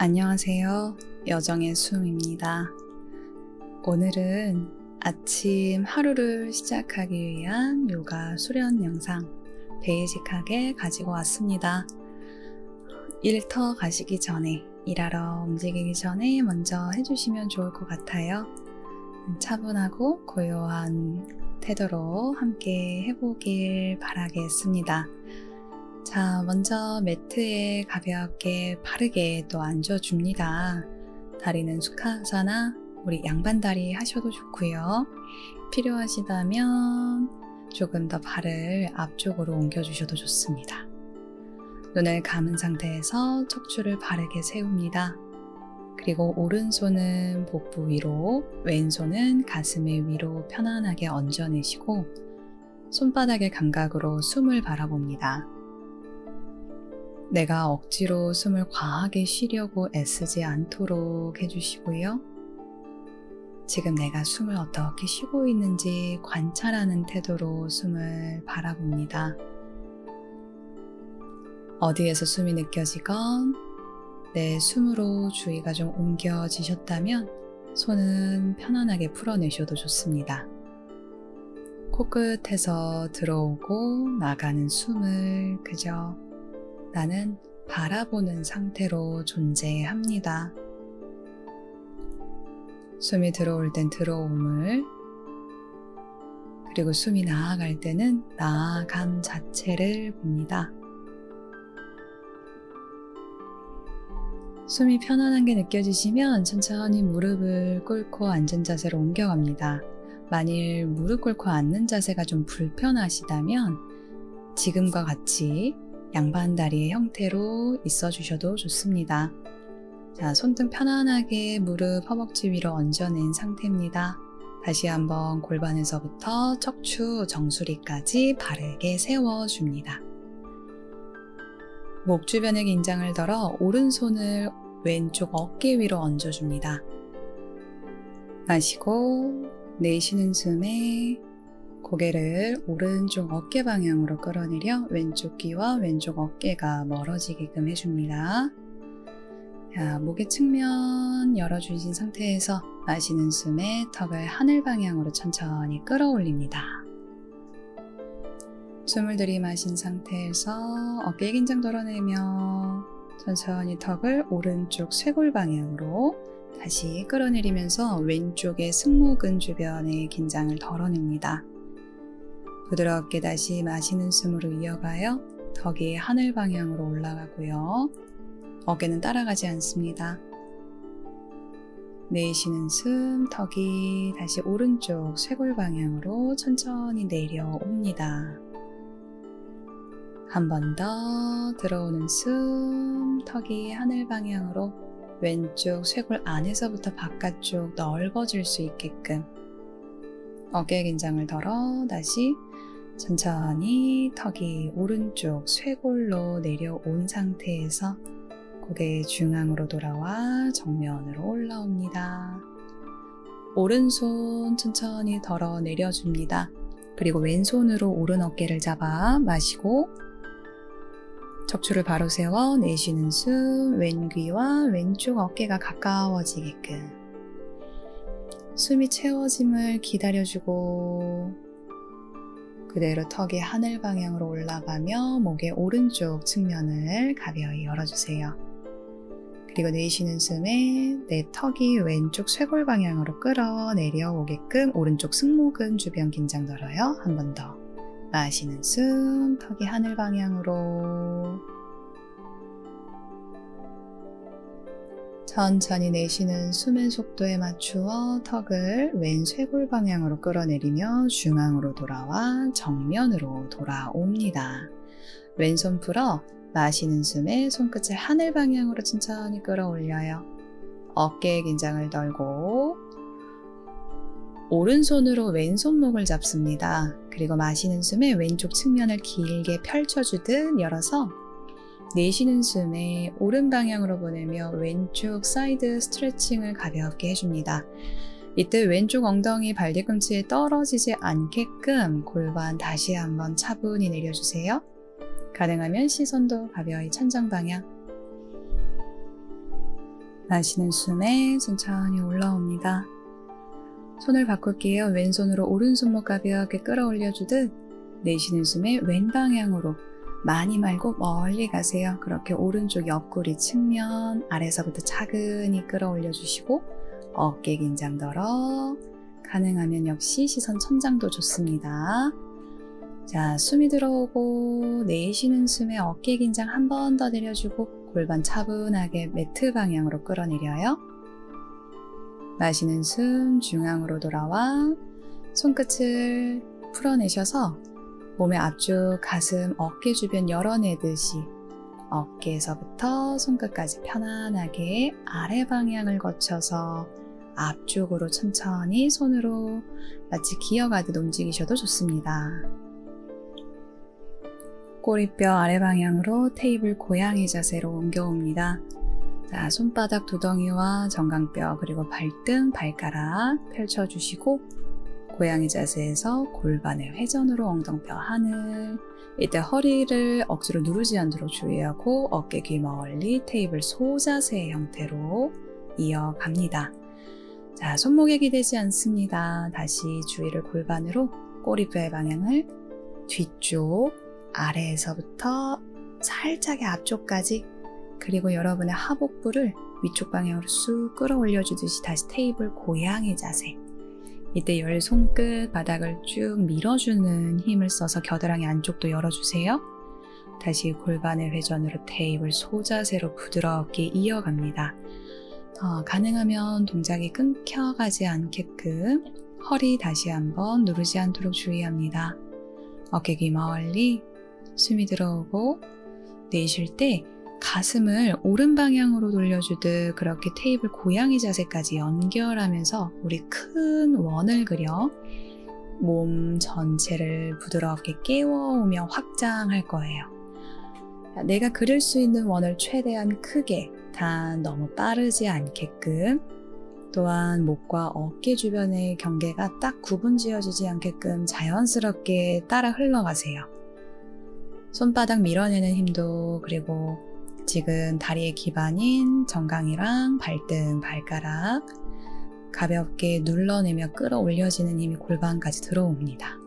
안녕하세요. 여정의 숨입니다. 오늘은 아침 하루를 시작하기 위한 요가 수련 영상 베이직하게 가지고 왔습니다. 일터 가시기 전에, 일하러 움직이기 전에 먼저 해주시면 좋을 것 같아요. 차분하고 고요한 태도로 함께 해보길 바라겠습니다. 자, 먼저 매트에 가볍게 바르게 또 앉아줍니다. 다리는 수카사나 우리 양반다리 하셔도 좋고요. 필요하시다면 조금 더 발을 앞쪽으로 옮겨주셔도 좋습니다. 눈을 감은 상태에서 척추를 바르게 세웁니다. 그리고 오른손은 복부 위로, 왼손은 가슴의 위로 편안하게 얹어내시고 손바닥의 감각으로 숨을 바라봅니다. 내가 억지로 숨을 과하게 쉬려고 애쓰지 않도록 해주시고요. 지금 내가 숨을 어떻게 쉬고 있는지 관찰하는 태도로 숨을 바라봅니다. 어디에서 숨이 느껴지건 내 숨으로 주의가 좀 옮겨지셨다면 손은 편안하게 풀어내셔도 좋습니다. 코끝에서 들어오고 나가는 숨을 그저 나는 바라보는 상태로 존재합니다. 숨이 들어올 땐 들어옴을, 그리고 숨이 나아갈 때는 나아감 자체를 봅니다. 숨이 편안한 게 느껴지시면 천천히 무릎을 꿇고 앉은 자세로 옮겨갑니다. 만일 무릎 꿇고 앉는 자세가 좀 불편하시다면 지금과 같이 양반다리의 형태로 있어 주셔도 좋습니다. 자, 손등 편안하게 무릎 허벅지 위로 얹어낸 상태입니다. 다시 한번 골반에서부터 척추, 정수리까지 바르게 세워줍니다. 목 주변에 긴장을 덜어 오른손을 왼쪽 어깨 위로 얹어줍니다. 마시고 내쉬는 숨에 고개를 오른쪽 어깨 방향으로 끌어내려 왼쪽 귀와 왼쪽 어깨가 멀어지게끔 해줍니다. 자, 목의 측면 열어주신 상태에서 마시는 숨에 턱을 하늘 방향으로 천천히 끌어올립니다. 숨을 들이마신 상태에서 어깨 긴장 덜어내며 천천히 턱을 오른쪽 쇄골 방향으로 다시 끌어내리면서 왼쪽의 승모근 주변의 긴장을 덜어냅니다. 부드럽게 다시 마시는 숨으로 이어가요. 턱이 하늘 방향으로 올라가고요. 어깨는 따라가지 않습니다. 내쉬는 숨, 턱이 다시 오른쪽 쇄골 방향으로 천천히 내려옵니다. 한 번 더 들어오는 숨, 턱이 하늘 방향으로 왼쪽 쇄골 안에서부터 바깥쪽 넓어질 수 있게끔 어깨 긴장을 덜어 다시 천천히 턱이 오른쪽 쇄골로 내려온 상태에서 고개 중앙으로 돌아와 정면으로 올라옵니다. 오른손 천천히 덜어 내려줍니다. 그리고 왼손으로 오른 어깨를 잡아 마시고 척추를 바로 세워 내쉬는 숨, 왼귀와 왼쪽 어깨가 가까워지게끔 숨이 채워짐을 기다려주고 그대로 턱이 하늘 방향으로 올라가며 목의 오른쪽 측면을 가벼이 열어주세요. 그리고 내쉬는 숨에 내 턱이 왼쪽 쇄골 방향으로 끌어내려 오게끔 오른쪽 승모근 주변 긴장 덜어요. 한 번 더. 마시는 숨, 턱이 하늘 방향으로. 천천히 내쉬는 숨의 속도에 맞추어 턱을 왼 쇄골 방향으로 끌어내리며 중앙으로 돌아와 정면으로 돌아옵니다. 왼손 풀어 마시는 숨에 손끝을 하늘 방향으로 천천히 끌어올려요. 어깨의 긴장을 덜고 오른손으로 왼손목을 잡습니다. 그리고 마시는 숨에 왼쪽 측면을 길게 펼쳐주듯 열어서 내쉬는 숨에 오른 방향으로 보내며 왼쪽 사이드 스트레칭을 가볍게 해줍니다. 이때 왼쪽 엉덩이 발 뒤꿈치에 떨어지지 않게끔 골반 다시 한번 차분히 내려주세요. 가능하면 시선도 가벼이 천장 방향. 마시는 숨에 천천히 올라옵니다. 손을 바꿀게요. 왼손으로 오른손목 가볍게 끌어올려주듯 내쉬는 숨에 왼 방향으로 많이 말고 멀리 가세요. 그렇게 오른쪽 옆구리 측면 아래서부터 차근히 끌어올려주시고 어깨 긴장 덜어 가능하면 역시 시선 천장도 좋습니다. 자, 숨이 들어오고 내쉬는 숨에 어깨 긴장 한 번 더 내려주고 골반 차분하게 매트 방향으로 끌어내려요. 마시는 숨 중앙으로 돌아와 손끝을 풀어내셔서 몸의 앞쪽 가슴 어깨 주변 열어내듯이 어깨에서부터 손끝까지 편안하게 아래 방향을 거쳐서 앞쪽으로 천천히 손으로 마치 기어가듯 움직이셔도 좋습니다. 꼬리뼈 아래 방향으로 테이블 고양이 자세로 옮겨옵니다. 자, 손바닥 두덩이와 정강뼈 그리고 발등, 발가락 펼쳐주시고 고양이 자세에서 골반의 회전으로 엉덩뼈 하늘. 이때 허리를 억지로 누르지 않도록 주의하고 어깨 귀 멀리 테이블 소자세 형태로 이어갑니다. 자, 손목에 기대지 않습니다. 다시 주의를 골반으로 꼬리뼈의 방향을 뒤쪽 아래에서부터 살짝의 앞쪽까지 그리고 여러분의 하복부를 위쪽 방향으로 쑥 끌어올려 주듯이 다시 테이블 고양이 자세. 이때 열 손끝 바닥을 쭉 밀어주는 힘을 써서 겨드랑이 안쪽도 열어주세요. 다시 골반의 회전으로 테이블 소자세로 부드럽게 이어갑니다. 가능하면 동작이 끊겨가지 않게끔 허리 다시 한번 누르지 않도록 주의합니다. 어깨 귀 멀리 숨이 들어오고 내쉴 때 가슴을 오른 방향으로 돌려주듯 그렇게 테이블 고양이 자세까지 연결하면서 우리 큰 원을 그려 몸 전체를 부드럽게 깨워오며 확장할 거예요. 내가 그릴 수 있는 원을 최대한 크게, 단 너무 빠르지 않게끔, 또한 목과 어깨 주변의 경계가 딱 구분 지어지지 않게끔 자연스럽게 따라 흘러가세요. 손바닥 밀어내는 힘도 그리고 지금 다리의 기반인 정강이랑 발등, 발가락 가볍게 눌러내며 끌어올려지는 힘이 골반까지 들어옵니다.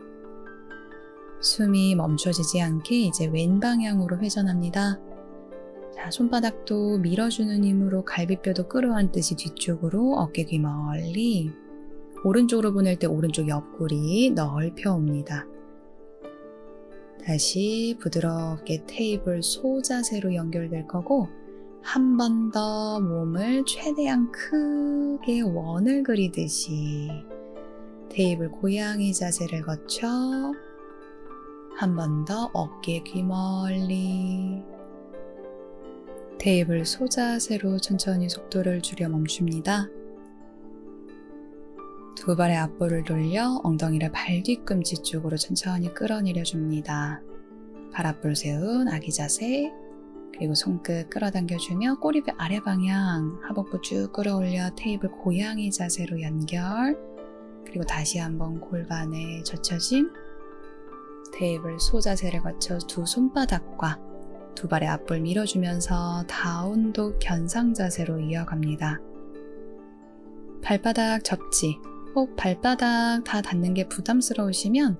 숨이 멈춰지지 않게 이제 왼 방향으로 회전합니다. 자, 손바닥도 밀어주는 힘으로 갈비뼈도 끌어안듯이 뒤쪽으로 어깨 귀 멀리 오른쪽으로 보낼 때 오른쪽 옆구리 넓혀 옵니다. 다시 부드럽게 테이블 소자세로 연결될 거고 한 번 더 몸을 최대한 크게 원을 그리듯이 테이블 고양이 자세를 거쳐 한 번 더 어깨 귀 멀리 테이블 소자세로 천천히 속도를 줄여 멈춥니다. 두 발의 앞볼을 돌려 엉덩이를 발 뒤꿈치 쪽으로 천천히 끌어내려 줍니다. 발 앞볼 세운 아기 자세, 그리고 손끝 끌어당겨주며 꼬리뼈 아래 방향, 하복부 쭉 끌어올려 테이블 고양이 자세로 연결, 그리고 다시 한번 골반에 젖혀짐, 테이블 소자세를 거쳐 두 손바닥과 두 발의 앞볼 밀어주면서 다운독 견상 자세로 이어갑니다. 발바닥 접지, 혹 발바닥 다 닿는 게 부담스러우시면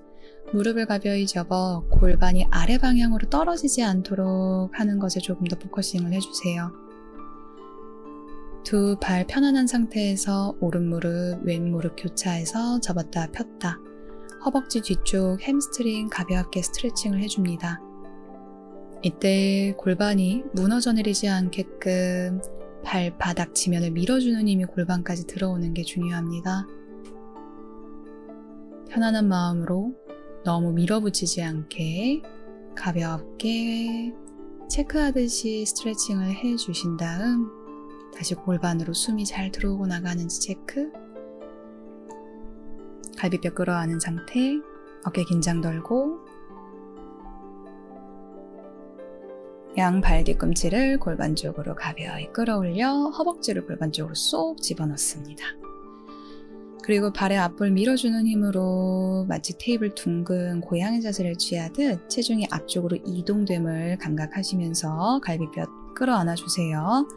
무릎을 가벼이 접어 골반이 아래 방향으로 떨어지지 않도록 하는 것에 조금 더 포커싱을 해주세요. 두 발 편안한 상태에서 오른 무릎, 왼 무릎 교차해서 접었다 폈다. 허벅지 뒤쪽 햄스트링 가볍게 스트레칭을 해줍니다. 이때 골반이 무너져 내리지 않게끔 발바닥 지면을 밀어주는 힘이 골반까지 들어오는 게 중요합니다. 편안한 마음으로 너무 밀어붙이지 않게 가볍게 체크하듯이 스트레칭을 해주신 다음 다시 골반으로 숨이 잘 들어오고 나가는지 체크, 갈비뼈 끌어안은 상태, 어깨 긴장 덜고 양발 뒤꿈치를 골반 쪽으로 가벼이 끌어올려 허벅지를 골반 쪽으로 쏙 집어넣습니다. 그리고 발의 앞볼 밀어주는 힘으로 마치 테이블 둥근 고양이 자세를 취하듯 체중이 앞쪽으로 이동됨을 감각하시면서 갈비뼈 끌어안아주세요.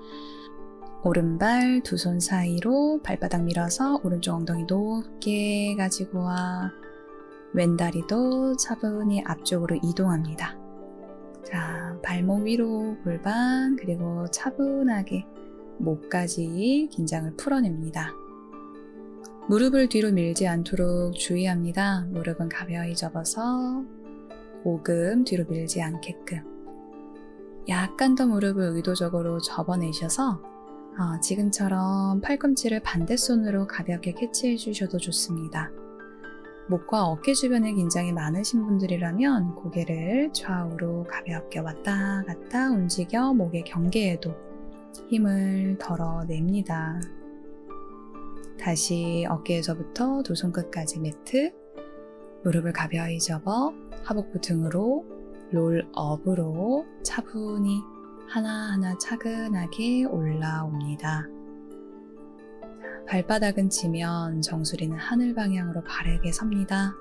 오른발 두 손 사이로 발바닥 밀어서 오른쪽 엉덩이 높게 가지고 와. 왼다리도 차분히 앞쪽으로 이동합니다. 자, 발목 위로 골반, 그리고 차분하게 목까지 긴장을 풀어냅니다. 무릎을 뒤로 밀지 않도록 주의합니다. 무릎은 가벼이 접어서 오금 뒤로 밀지 않게끔. 약간 더 무릎을 의도적으로 접어내셔서 지금처럼 팔꿈치를 반대손으로 가볍게 캐치해 주셔도 좋습니다. 목과 어깨 주변에 긴장이 많으신 분들이라면 고개를 좌우로 가볍게 왔다 갔다 움직여 목의 경계에도 힘을 덜어냅니다. 다시 어깨에서부터 두 손끝까지 매트, 무릎을 가벼이 접어 하복부 등으로 롤업으로 차분히 하나하나 차근하게 올라옵니다. 발바닥은 지면 정수리는 하늘 방향으로 바르게 섭니다.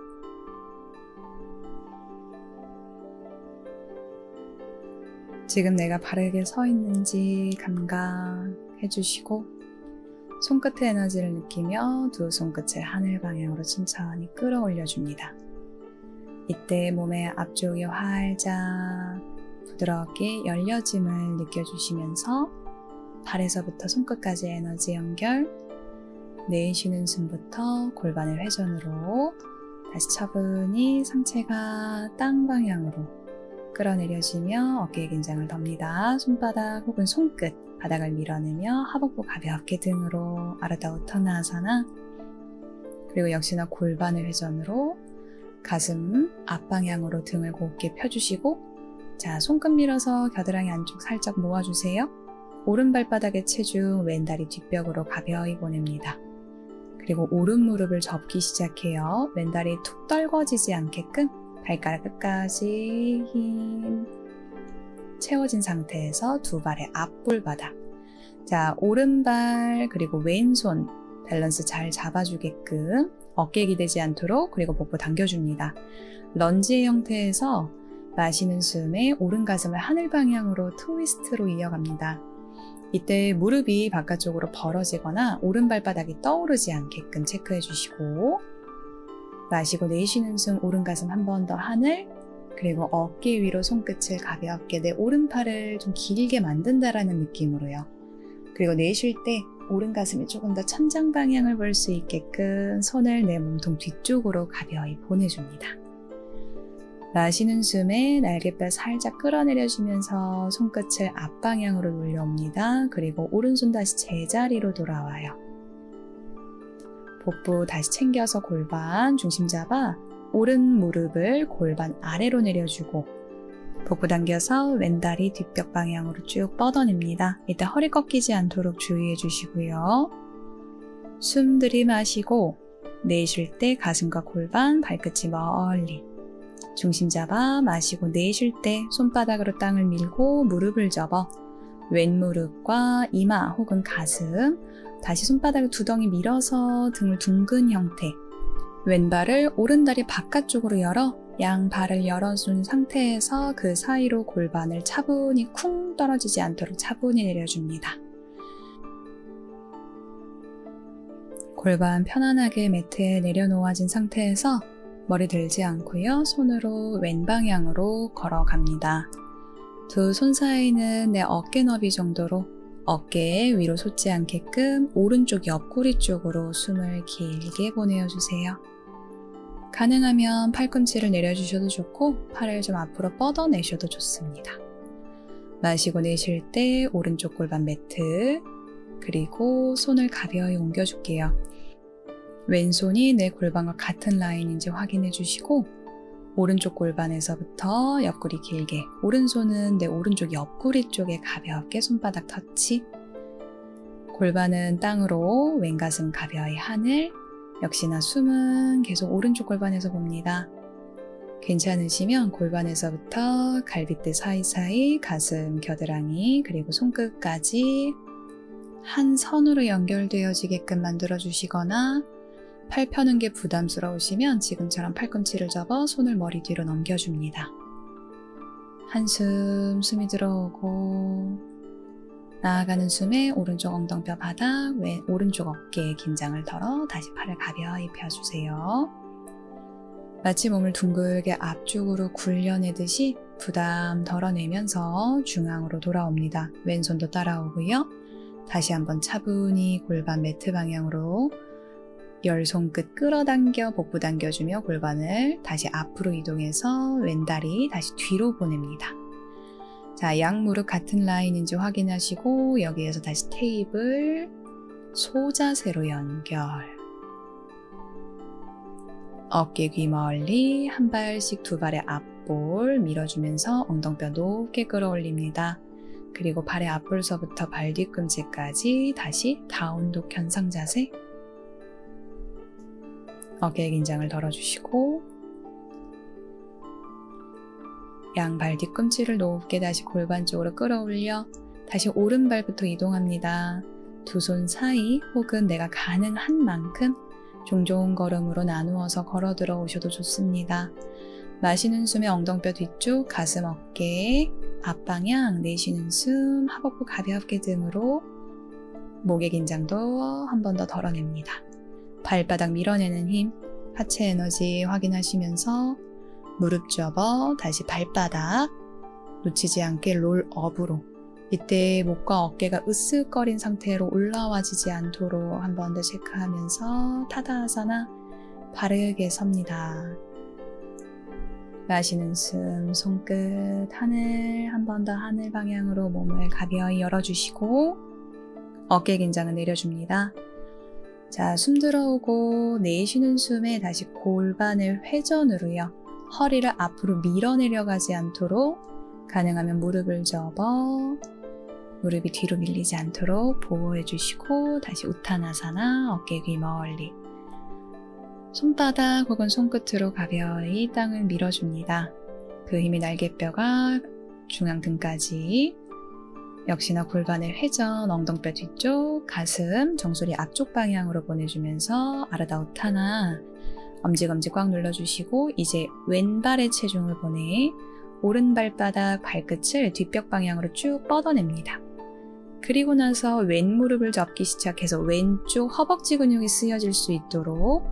지금 내가 바르게 서 있는지 감각해 주시고 손끝의 에너지를 느끼며 두 손끝을 하늘 방향으로 천천히 끌어올려 줍니다. 이때 몸의 앞쪽이 활짝 부드럽게 열려짐을 느껴주시면서 발에서부터 손끝까지 에너지 연결, 내쉬는 숨부터 골반을 회전으로 다시 차분히 상체가 땅 방향으로 끌어내려지며 어깨의 긴장을 덮니다. 손바닥 혹은 손끝 바닥을 밀어내며 하복부 가볍게 등으로 아르다우타나아사나, 그리고 역시나 골반을 회전으로 가슴 앞방향으로 등을 곱게 펴주시고, 자, 손끝 밀어서 겨드랑이 안쪽 살짝 모아주세요. 오른 발바닥의 체중 왼다리 뒷벽으로 가벼이 보냅니다. 그리고 오른 무릎을 접기 시작해요. 왼다리 툭 떨궈지지 않게끔 발가락 끝까지 힘 채워진 상태에서 두 발의 앞골바닥. 자, 오른발 그리고 왼손 밸런스 잘 잡아주게끔 어깨 기대지 않도록, 그리고 복부 당겨줍니다. 런지의 형태에서 마시는 숨에 오른 가슴을 하늘 방향으로 트위스트로 이어갑니다. 이때 무릎이 바깥쪽으로 벌어지거나 오른 발바닥이 떠오르지 않게끔 체크해 주시고, 마시고 내쉬는 숨 오른 가슴 한 번 더 하늘, 그리고 어깨 위로 손끝을 가볍게 내 오른팔을 좀 길게 만든다라는 느낌으로요. 그리고 내쉴 때 오른 가슴이 조금 더 천장 방향을 볼 수 있게끔 손을 내 몸통 뒤쪽으로 가벼이 보내줍니다. 마시는 숨에 날개뼈 살짝 끌어내려주면서 손끝을 앞방향으로 올려옵니다. 그리고 오른손 다시 제자리로 돌아와요. 복부 다시 챙겨서 골반 중심 잡아 오른 무릎을 골반 아래로 내려주고, 복부 당겨서 왼다리 뒷벽 방향으로 쭉 뻗어냅니다. 이때 허리 꺾이지 않도록 주의해 주시고요. 숨 들이마시고 내쉴 때 가슴과 골반, 발끝이 멀리. 중심 잡아 마시고 내쉴 때 손바닥으로 땅을 밀고 무릎을 접어 왼무릎과 이마 혹은 가슴, 다시 손바닥을 두덩이 밀어서 등을 둥근 형태. 왼발을 오른다리 바깥쪽으로 열어 양 발을 열어준 상태에서 그 사이로 골반을 차분히 쿵 떨어지지 않도록 차분히 내려줍니다. 골반 편안하게 매트에 내려놓아진 상태에서 머리 들지 않고요. 손으로 왼 방향으로 걸어갑니다. 두 손 사이는 내 어깨 너비 정도로 어깨 위로 솟지 않게끔 오른쪽 옆구리 쪽으로 숨을 길게 보내어주세요. 가능하면 팔꿈치를 내려주셔도 좋고 팔을 좀 앞으로 뻗어내셔도 좋습니다. 마시고 내쉴 때 오른쪽 골반 매트, 그리고 손을 가벼이 옮겨줄게요. 왼손이 내 골반과 같은 라인인지 확인해 주시고, 오른쪽 골반에서부터 옆구리 길게, 오른손은 내 오른쪽 옆구리 쪽에 가볍게 손바닥 터치, 골반은 땅으로, 왼가슴 가벼이 하늘, 역시나 숨은 계속 오른쪽 골반에서 봅니다. 괜찮으시면 골반에서부터 갈비뼈 사이사이, 가슴, 겨드랑이, 그리고 손끝까지 한 선으로 연결되어지게끔 만들어주시거나, 팔 펴는 게 부담스러우시면 지금처럼 팔꿈치를 접어 손을 머리 뒤로 넘겨줍니다. 한숨, 숨이 들어오고 나아가는 숨에 오른쪽 엉덩뼈 바닥, 오른쪽 어깨에 긴장을 덜어 다시 팔을 가벼이 펴주세요. 마치 몸을 둥글게 앞쪽으로 굴려내듯이 부담 덜어내면서 중앙으로 돌아옵니다. 왼손도 따라오고요. 다시 한번 차분히 골반 매트 방향으로 열 손끝 끌어당겨 복부 당겨주며 골반을 다시 앞으로 이동해서 왼다리 다시 뒤로 보냅니다. 자, 양 무릎 같은 라인인지 확인하시고 여기에서 다시 테이블 소자세로 연결. 어깨 귀 멀리 한 발씩 두 발의 앞볼 밀어주면서 엉덩뼈 높게 끌어올립니다. 그리고 발의 앞볼서부터 발 뒤꿈치까지 다시 다운독 현상 자세. 어깨의 긴장을 덜어주시고 양발 뒤꿈치를 높게 다시 골반 쪽으로 끌어올려 다시 오른발부터 이동합니다. 두 손 사이 혹은 내가 가능한 만큼 종종 걸음으로 나누어서 걸어 들어오셔도 좋습니다. 마시는 숨에 엉덩뼈 뒤쪽, 가슴, 어깨, 앞방향, 내쉬는 숨, 하복부 가볍게 등으로 목의 긴장도 한 번 더 덜어냅니다. 발바닥 밀어내는 힘, 하체 에너지 확인하시면서 무릎 접어 다시 발바닥 놓치지 않게 롤업으로 이때 목과 어깨가 으쓱거린 상태로 올라와지지 않도록 한 번 더 체크하면서 타다아사나 바르게 섭니다. 마시는 숨, 손끝, 하늘 한 번 더 하늘 방향으로 몸을 가벼이 열어주시고 어깨 긴장을 내려줍니다. 자, 숨 들어오고 내쉬는 숨에 다시 골반을 회전으로요. 허리를 앞으로 밀어내려가지 않도록 가능하면 무릎을 접어 무릎이 뒤로 밀리지 않도록 보호해 주시고 다시 우타나사나 어깨 귀 멀리 손바닥 혹은 손끝으로 가벼이 땅을 밀어줍니다. 그 힘이 날개뼈가 중앙 등까지 역시나 골반의 회전, 엉덩뼈 뒤쪽, 가슴, 정수리 앞쪽 방향으로 보내주면서 아르다 우타나 엄지검지 꽉 눌러주시고 이제 왼발의 체중을 보내 오른발바닥 발끝을 뒷벽 방향으로 쭉 뻗어냅니다. 그리고 나서 왼무릎을 접기 시작해서 왼쪽 허벅지 근육이 쓰여질 수 있도록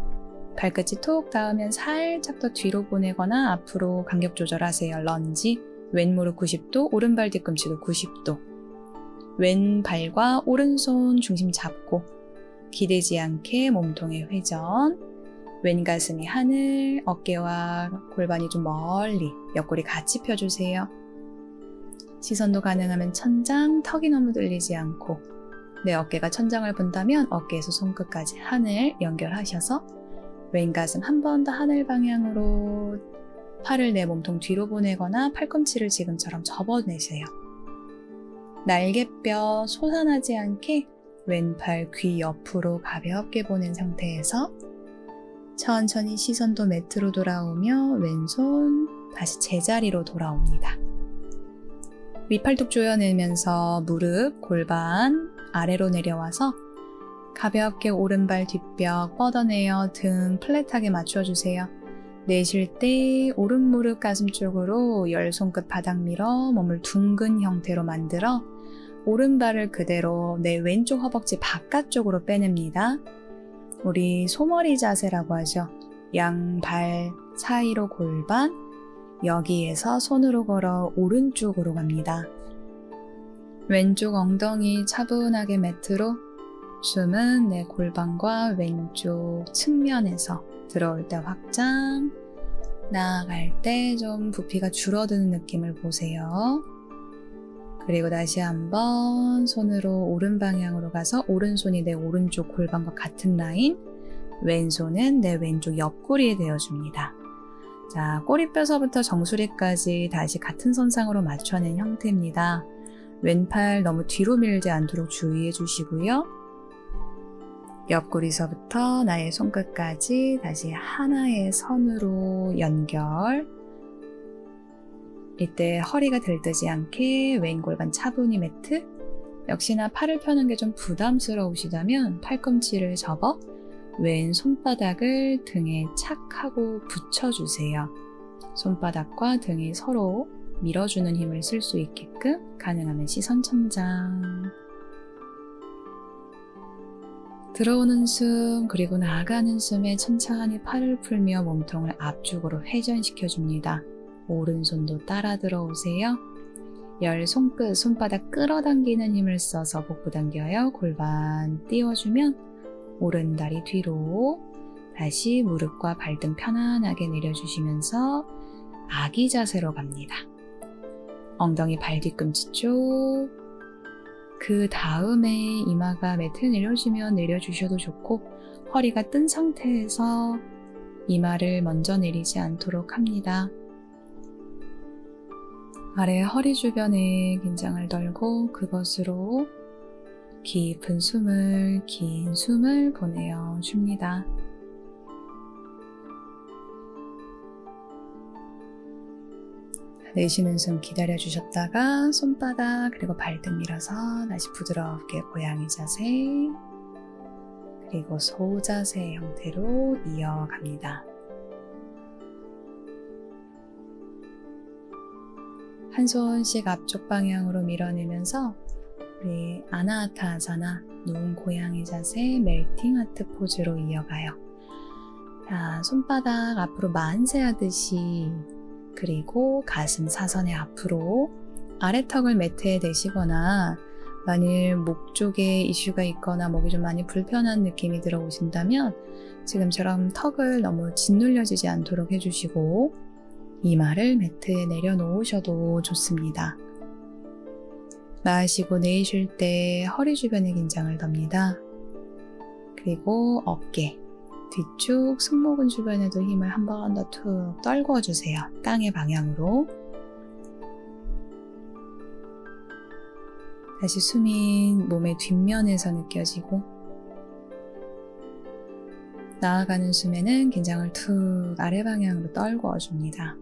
발끝이 톡 닿으면 살짝 더 뒤로 보내거나 앞으로 간격 조절하세요. 런지, 왼무릎 90도, 오른발 뒤꿈치도 90도. 왼발과 오른손 중심 잡고 기대지 않게 몸통의 회전, 왼가슴이 하늘, 어깨와 골반이 좀 멀리 옆구리 같이 펴주세요. 시선도 가능하면 천장, 턱이 너무 들리지 않고 내 어깨가 천장을 본다면 어깨에서 손끝까지 하늘 연결하셔서 왼가슴 한 번 더 하늘 방향으로 팔을 내 몸통 뒤로 보내거나 팔꿈치를 지금처럼 접어내세요. 날개뼈 솟아나지 않게 왼팔 귀 옆으로 가볍게 보낸 상태에서 천천히 시선도 매트로 돌아오며 왼손 다시 제자리로 돌아옵니다. 윗팔뚝 조여내면서 무릎, 골반 아래로 내려와서 가볍게 오른발 뒷벽 뻗어내어 등 플랫하게 맞춰주세요. 내쉴 때 오른 무릎 가슴 쪽으로 열 손끝 바닥 밀어 몸을 둥근 형태로 만들어 오른발을 그대로 내 왼쪽 허벅지 바깥쪽으로 빼냅니다. 우리 소머리 자세라고 하죠. 양발 사이로 골반, 여기에서 손으로 걸어 오른쪽으로 갑니다. 왼쪽 엉덩이 차분하게 매트로 숨은 내 골반과 왼쪽 측면에서 들어올 때 확장, 나아갈 때 좀 부피가 줄어드는 느낌을 보세요. 그리고 다시 한번 손으로 오른 방향으로 가서 오른손이 내 오른쪽 골반과 같은 라인, 왼손은 내 왼쪽 옆구리에 대어줍니다. 자, 꼬리뼈서부터 정수리까지 다시 같은 선상으로 맞춰낸 형태입니다. 왼팔 너무 뒤로 밀지 않도록 주의해 주시고요. 옆구리서부터 나의 손끝까지 다시 하나의 선으로 연결. 이때 허리가 들뜨지 않게 왼 골반 차분히 매트. 역시나 팔을 펴는 게 좀 부담스러우시다면 팔꿈치를 접어 왼 손바닥을 등에 착 하고 붙여주세요. 손바닥과 등이 서로 밀어주는 힘을 쓸 수 있게끔 가능하면 시선 천장. 들어오는 숨 그리고 나가는 숨에 천천히 팔을 풀며 몸통을 앞쪽으로 회전시켜줍니다. 오른손도 따라 들어오세요. 열 손끝, 손바닥 끌어당기는 힘을 써서 복부 당겨요. 골반 띄워주면 오른 다리 뒤로 다시 무릎과 발등 편안하게 내려주시면서 아기 자세로 갑니다. 엉덩이 발 뒤꿈치 쪽. 그 다음에 이마가 매트에 내려주면 내려주셔도 좋고 허리가 뜬 상태에서 이마를 먼저 내리지 않도록 합니다. 아래 허리 주변에 긴장을 덜고 그것으로 깊은 숨을, 긴 숨을 보내줍니다. 내쉬는 숨 기다려 주셨다가 손바닥 그리고 발등 밀어서 다시 부드럽게 고양이 자세 그리고 소자세 형태로 이어갑니다. 한 손씩 앞쪽 방향으로 밀어내면서 우리 아나하타아사나 누운 고양이 자세 멜팅 하트 포즈로 이어가요. 자, 손바닥 앞으로 만세하듯이 그리고 가슴 사선의 앞으로 아래턱을 매트에 대시거나 만일 목 쪽에 이슈가 있거나 목이 좀 많이 불편한 느낌이 들어오신다면 지금처럼 턱을 너무 짓눌려지지 않도록 해주시고 이마를 매트에 내려놓으셔도 좋습니다. 마시고 내쉴 때 허리 주변에 긴장을 덥니다. 그리고 어깨, 뒤쪽 승모근 주변에도 힘을 한 번 더 툭 떨궈주세요. 땅의 방향으로. 다시 숨이 몸의 뒷면에서 느껴지고 나아가는 숨에는 긴장을 툭 아래 방향으로 떨궈줍니다.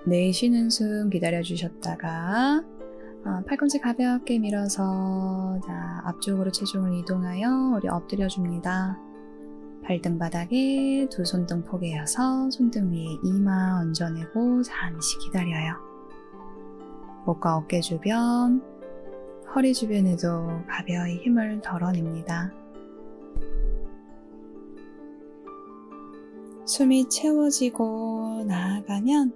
내쉬는 숨 기다려주셨다가 팔꿈치 가볍게 밀어서 자, 앞쪽으로 체중을 이동하여 우리 엎드려줍니다. 발등 바닥에 두 손등 포개어서 손등 위에 이마 얹어내고 잠시 기다려요. 목과 어깨 주변, 허리 주변에도 가벼이 힘을 덜어냅니다. 숨이 채워지고 나아가면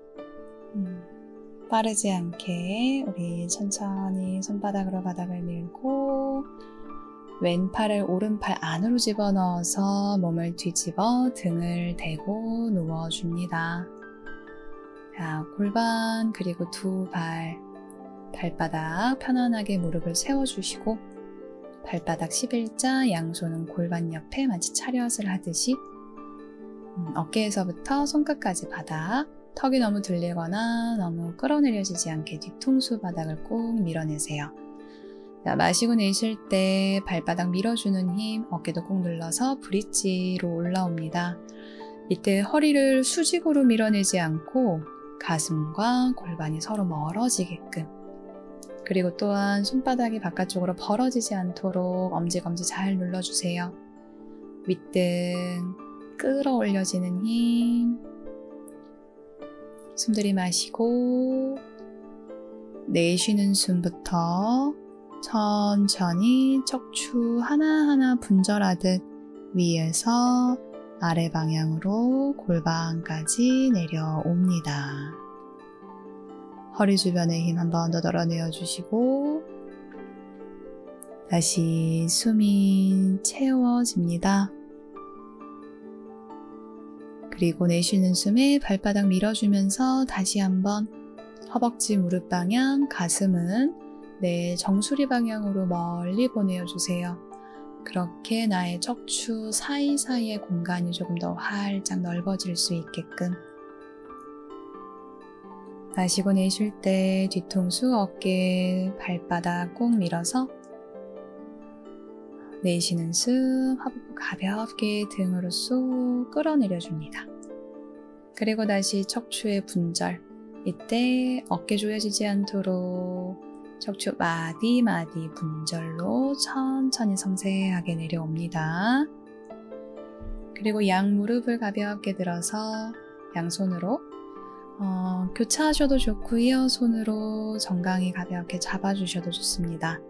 빠르지 않게 우리 천천히 손바닥으로 바닥을 밀고 왼팔을 오른팔 안으로 집어넣어서 몸을 뒤집어 등을 대고 누워줍니다. 자, 골반 그리고 두 발, 발바닥 편안하게 무릎을 세워주시고 발바닥 11자 양손은 골반 옆에 마치 차렷을 하듯이 어깨에서부터 손끝까지 바닥 턱이 너무 들리거나 너무 끌어내려지지 않게 뒤통수 바닥을 꾹 밀어내세요. 자, 마시고 내쉴 때 발바닥 밀어주는 힘, 어깨도 꾹 눌러서 브릿지로 올라옵니다. 이때 허리를 수직으로 밀어내지 않고 가슴과 골반이 서로 멀어지게끔 그리고 또한 손바닥이 바깥쪽으로 벌어지지 않도록 엄지검지 잘 눌러주세요. 윗등 끌어올려지는 힘 숨 들이마시고 내쉬는 숨부터 천천히 척추 하나하나 분절하듯 위에서 아래 방향으로 골반까지 내려옵니다. 허리 주변에 힘 한 번 더 덜어내어 주시고 다시 숨이 채워집니다. 그리고 내쉬는 숨에 발바닥 밀어주면서 다시 한번 허벅지 무릎 방향, 가슴은 내 정수리 방향으로 멀리 보내어주세요. 그렇게 나의 척추 사이사이의 공간이 조금 더 활짝 넓어질 수 있게끔 마시고 내쉴 때 뒤통수, 어깨, 발바닥 꼭 밀어서 내쉬는 숨, 하복부 가볍게 등으로 쏙 끌어내려줍니다. 그리고 다시 척추의 분절, 이때 어깨 조여지지 않도록 척추 마디마디 분절로 천천히 섬세하게 내려옵니다. 그리고 양 무릎을 가볍게 들어서 양손으로 교차하셔도 좋고요. 손으로 정강이 가볍게 잡아주셔도 좋습니다.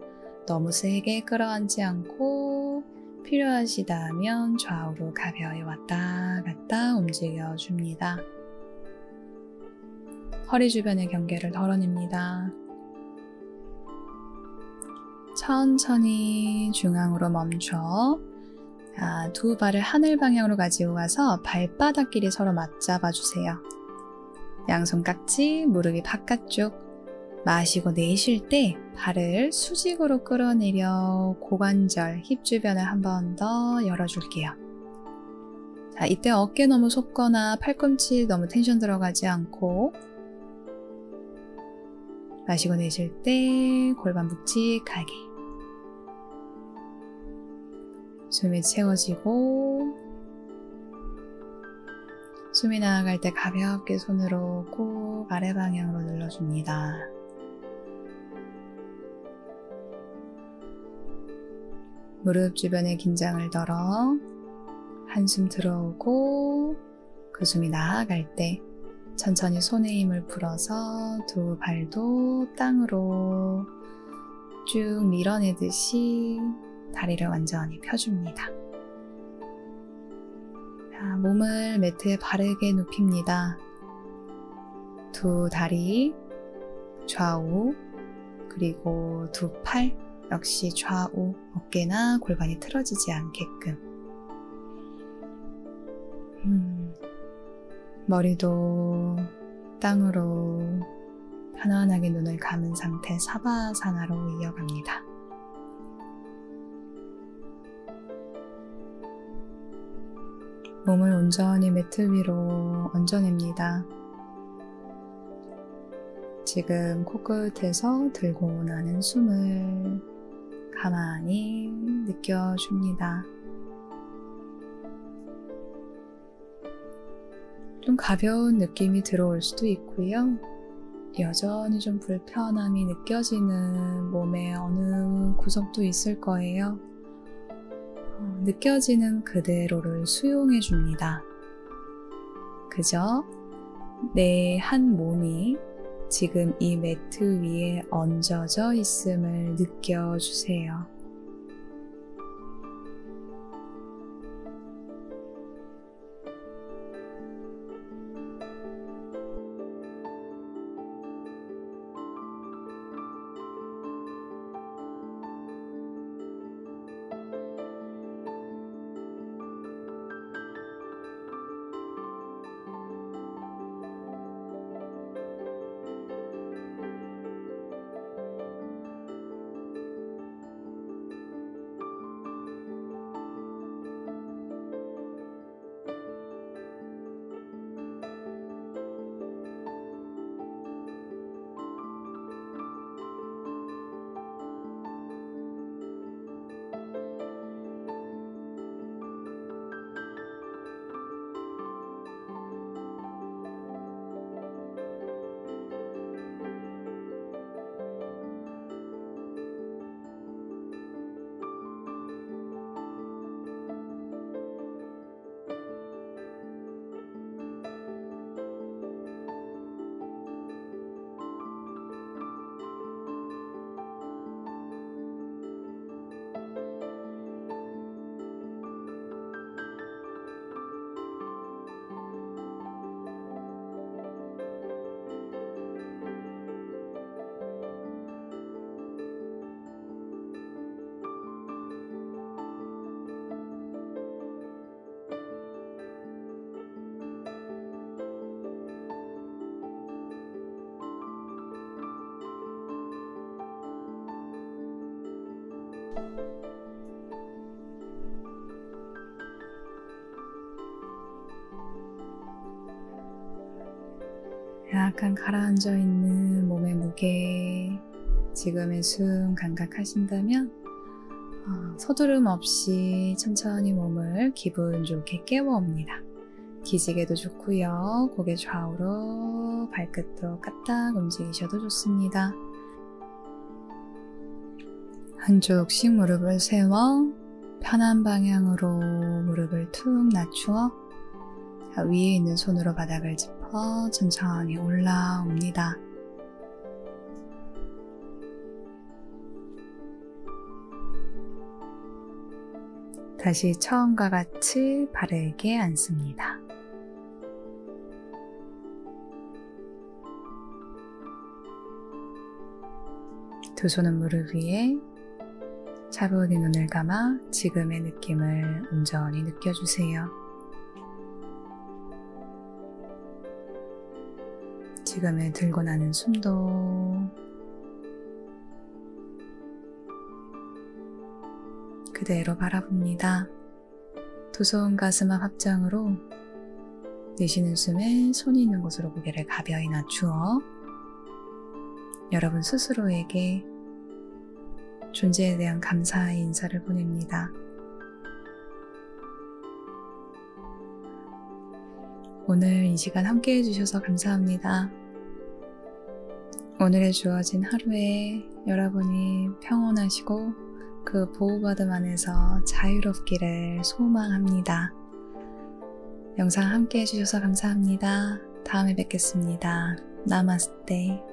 너무 세게 끌어안지 않고 필요하시다면 좌우로 가벼이 왔다 갔다 움직여줍니다. 허리 주변의 경계를 덜어냅니다. 천천히 중앙으로 멈춰 두 발을 하늘 방향으로 가지고 가서 발바닥끼리 서로 맞잡아 주세요. 양손 깍지, 무릎이 바깥쪽. 마시고 내쉴 때 발을 수직으로 끌어내려 고관절, 힙 주변을 한 번 더 열어줄게요. 자, 이때 어깨 너무 솟거나 팔꿈치 너무 텐션 들어가지 않고 마시고 내쉴 때 골반 묵직하게 숨이 채워지고 숨이 나아갈 때 가볍게 손으로 꼭 아래 방향으로 눌러줍니다. 무릎 주변에 긴장을 덜어 한숨 들어오고 그 숨이 나아갈 때 천천히 손에 힘을 풀어서 두 발도 땅으로 쭉 밀어내듯이 다리를 완전히 펴줍니다. 자, 몸을 매트에 바르게 눕힙니다. 두 다리 좌우 그리고 두 팔 역시 좌우 어깨나 골반이 틀어지지 않게끔 머리도 땅으로 편안하게 눈을 감은 상태 사바사나로 이어갑니다. 몸을 온전히 매트 위로 얹어냅니다. 지금 코끝에서 들고 나는 숨을 가만히 느껴줍니다. 좀 가벼운 느낌이 들어올 수도 있고요. 여전히 좀 불편함이 느껴지는 몸의 어느 구석도 있을 거예요. 느껴지는 그대로를 수용해 줍니다. 그저 내 한 몸이 지금 이 매트 위에 얹어져 있음을 느껴주세요. 약간 가라앉아 있는 몸의 무게, 지금의 숨 감각하신다면 서두름 없이 천천히 몸을 기분 좋게 깨워옵니다. 기지개도 좋고요. 고개 좌우로 발끝도 까딱 움직이셔도 좋습니다. 한쪽씩 무릎을 세워 편한 방향으로 무릎을 툭 낮추어 위에 있는 손으로 바닥을 짚어 천천히 올라옵니다. 다시 처음과 같이 바르게 앉습니다. 두 손은 무릎 위에 차분히 눈을 감아 지금의 느낌을 온전히 느껴주세요. 지금의 들고 나는 숨도 그대로 바라봅니다. 두 손 가슴 앞 합장으로 내쉬는 숨에 손이 있는 곳으로 고개를 가벼이 낮추어 여러분 스스로에게 존재에 대한 감사의 인사를 보냅니다. 오늘 이 시간 함께 해주셔서 감사합니다. 오늘의 주어진 하루에 여러분이 평온하시고 그 보호받음 안에서 자유롭기를 소망합니다. 영상 함께 해주셔서 감사합니다. 다음에 뵙겠습니다. 나마스테.